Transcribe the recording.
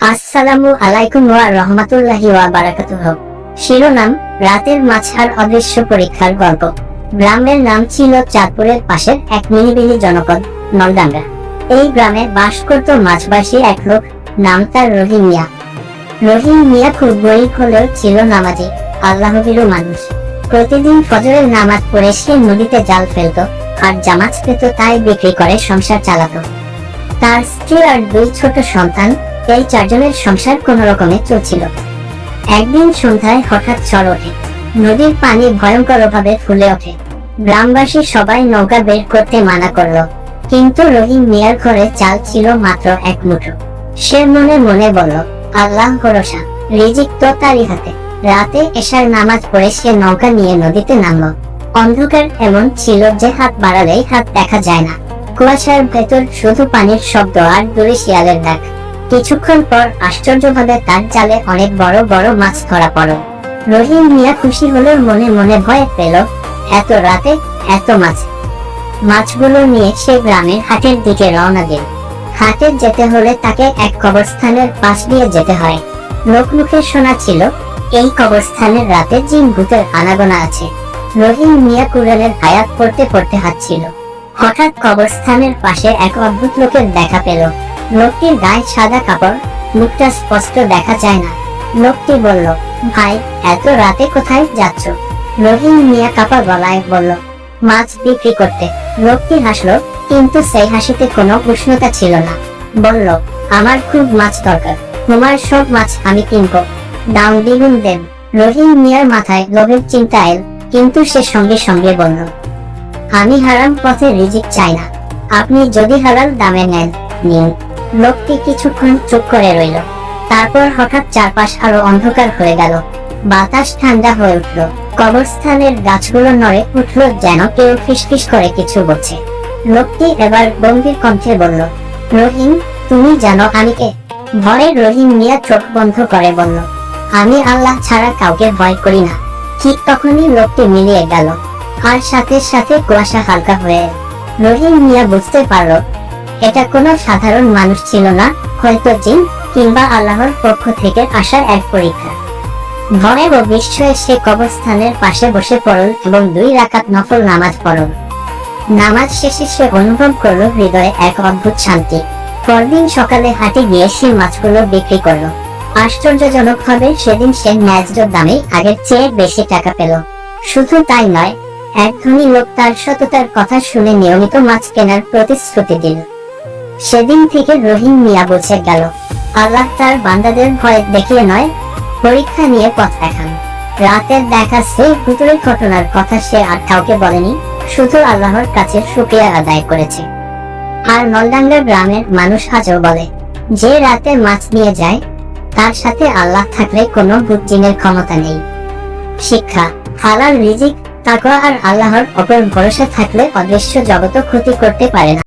আসসালামু আলাইকুম ওয়া রাহমাতুল্লাহি ওয়া বারাকাতুহু। শিরোনাম: রাতের মাছহার অদৃশ্য পরীক্ষার গল্প। গ্রামের নাম ছিল চাঁদপুরের পাশের এক নিরিবিলি জনপদ নলডাঙ্গা। এই গ্রামে বাস করত মাছবাসী এক লোক, নাম তার রহিম মিয়া। রহিম মিয়া খুব গরিব হলেও ছিল নামাজি, আল্লাহভীরু মানুষ। প্রতিদিন ফজরের নামাজ পড়ে সে নদীতে জাল ফেলত, আর যা মাছ পেত তাই বিক্রি করে সংসার চালাত। তার স্ত্রী আর দুই ছোট সন্তান, এই চারজনের সংসার কোনো রকমে চলছিল। একদিন সন্ধ্যায় হঠাৎ ঝড় ওঠে, নদীর পানি ভয়ঙ্কর ভাবে ফুলে ওঠে। গ্রামবাসী সবাই নৌকা বের করতে মানা করলো, কিন্তু রহিম মিয়ার ঘরে চাল ছিল মাত্র এক মুঠো। সে মনে মনে বলল, আল্লাহ ভরসা, রিজিক তো তারই হাতে। রাতে এশার নামাজ পড়ে সে নৌকা নিয়ে নদীতে নামলো। অন্ধকার এমন ছিল যে হাত বাড়ালেই হাত দেখা যায় না। কুয়াশার ভেতর শুধু পানির শব্দ আর দূরে শিয়ালের ডাক। কিছুক্ষণ পর আশ্চর্যভাবে তার জালে অনেক বড় বড় মাছ ধরা পড়ল। রহিম মিয়া খুশি হলেও মনে মনে ভয় পেল, এত রাতে এত মাছ। মাছগুলো নিয়ে সে গ্রামের হাটের দিকে রওনা দিল। হাটে যেতে হলে তাকে এক কবরস্থানের পাশ দিয়ে যেতে হয়। লোকমুখে শোনা ছিল, এই কবরস্থানের রাতে জিন ভূতের আনাগোনা আছে। রহিম মিয়া কুরআনের আয়াত পড়তে পড়তে হাঁটছিল। হঠাৎ কবরস্থানের পাশে এক অদ্ভুত লোকের দেখা পেল। লোকটির গায়ে সাদা কাপড়, মুখটা স্পষ্ট দেখা যায় না। লোকটি বলল, ভাই, এত রাতে কোথায় যাচ্ছ? রহিম মিয়া কাপা গলায় বলল, মাছ বিক্রি করতে। লোকটি হাসলো, কিন্তু সেই হাসিতে কোনো উষ্ণতা ছিল না। বলল, আমার খুব মাছ দরকার, তোমার সব মাছ আমি কিনবো, দাম দ্বিগুণ দেব। রহিম মিয়ার মাথায় লোভের চিন্তা এল, কিন্তু সে সঙ্গে সঙ্গে বলল, আমি হারাম পথে রিজিক চাই না, আপনি যদি হালাল দামে নেন নিন। লোকটি কিছুক্ষণ চুপ করে রইল। তারপর হঠাৎ চারপাশ আরো অন্ধকার হয়ে গেল। বাতাস ঠান্ডা হয়ে উঠল। কবরস্থানের গাছগুলো নড়ে উঠল, যেন কেউ ফিসফিস করে কিছু বলছে। লোকটি এবার গম্ভীর কণ্ঠে বলল, রহিম, তুমি জানো আমি কে? ভয়ে রহিম মিয়া চোখ বন্ধ করে বলল, আমি আল্লাহ ছাড়া কাউকে ভয় করি না। ঠিক তখনই লোকটি মিলিয়ে গেল, আর সাথে সাথে কুয়াশা হালকা হয়ে এল। রহিম মিয়া বুঝতে পারল, এটা কোনো সাধারণ মানুষ ছিল না, হয়তো জিন কিংবা আল্লাহর পক্ষ থেকে আসা এক পরীক্ষা। ভয়ে ও বিস্ময়ে সে কবরস্থানের পাশে বসে পড়ল এবং 2 রাকাত নফল নামাজ পড়ল। নামাজ শেষে সে অনুভব করল হৃদয়ে এক অদ্ভুত শান্তি। পরদিন সকালে হাটে গিয়ে সে মাছগুলো বিক্রি করল। আশ্চর্যজনকভাবে সেদিন সে ন্যায্য দামে আগের চেয়ে বেশি টাকা পেল। শুধু তাই নয়, এক ধনী লোক তার সততার কথা শুনে নিয়মিত মাছ কেনার প্রতিশ্রুতি দিল। সেদিন থেকে রহিম মিয়া বুঝে গেল, আল্লাহ তার বান্দাদের ভয় দেখিয়ে নয়, পরীক্ষা নিয়ে পথ দেখান। রাতের দেখা সেই ভুতুড়ে ঘটনার কথা সে আর কাউকে বলেনি, শুধু আল্লাহর কাছে শুকরিয়া আদায় করেছে। আর নলডাঙ্গা গ্রামের মানুষ আজও বলে, যে রাতে মাছ নিয়ে যায় তার সাথে আল্লাহ থাকলে কোনো ভূত জিনের ক্ষমতা নেই। শিক্ষা: হালাল রিজিক, তাকওয়া আর আল্লাহর উপর ভরসা থাকলে অদৃশ্য জগৎ ক্ষতি করতে পারে না।